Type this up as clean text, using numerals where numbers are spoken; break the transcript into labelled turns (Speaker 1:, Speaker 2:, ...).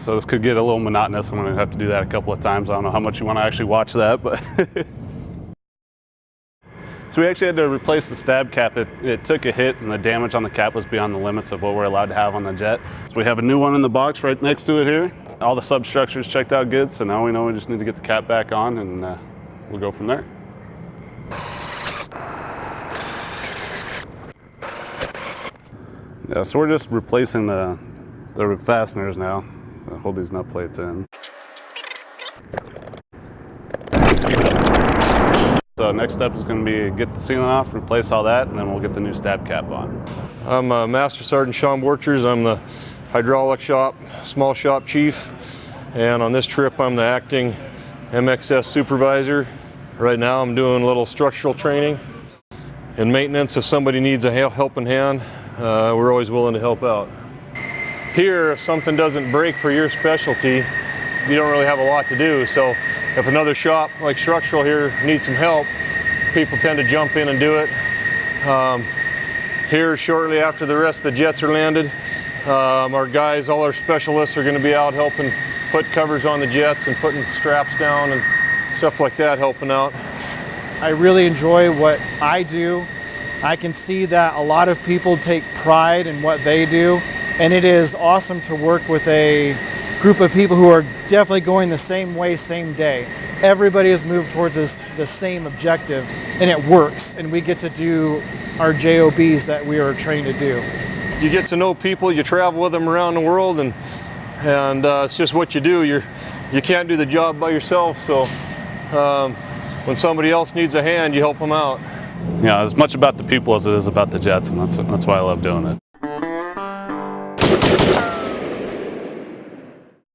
Speaker 1: so this could get a little monotonous. I'm going to have to do that a couple of times. I don't know how much you want to actually watch that, but so we actually had to replace the stab cap. It took a hit, and the damage on the cap was beyond the limits of what we're allowed to have on the jet. So we have a new one in the box right next to it here. All the substructures checked out good, so now we know we just need to get the cap back on, and we'll go from there. Yeah, so we're just replacing the fasteners now. I'll hold these nut plates in. So next step is going to be get the sealant off, replace all that, and then we'll get the new stab cap on.
Speaker 2: I'm Master Sergeant Sean Borchers. I'm the hydraulic shop, small shop chief, and on this trip I'm the acting MXS supervisor. Right now I'm doing a little structural training and maintenance. If somebody needs a helping hand, we're always willing to help out. Here, if something doesn't break for your specialty, you don't really have a lot to do. So if another shop like structural here needs some help, people tend to jump in and do it. Here, shortly after the rest of the jets are landed, our guys, all our specialists are going to be out helping put covers on the jets and putting straps down and stuff like that, helping out.
Speaker 3: I really enjoy what I do. I can see that a lot of people take pride in what they do, and it is awesome to work with a group of people who are definitely going the same way, same day. Everybody has moved towards the same objective, and it works, and we get to do our JOBs that we are trained to do.
Speaker 2: You get to know people, you travel with them around the world, and it's just what you do. You can't do the job by yourself, so when somebody else needs a hand, you help them out.
Speaker 1: Yeah, as much about the people as it is about the jets, and that's why I love doing it.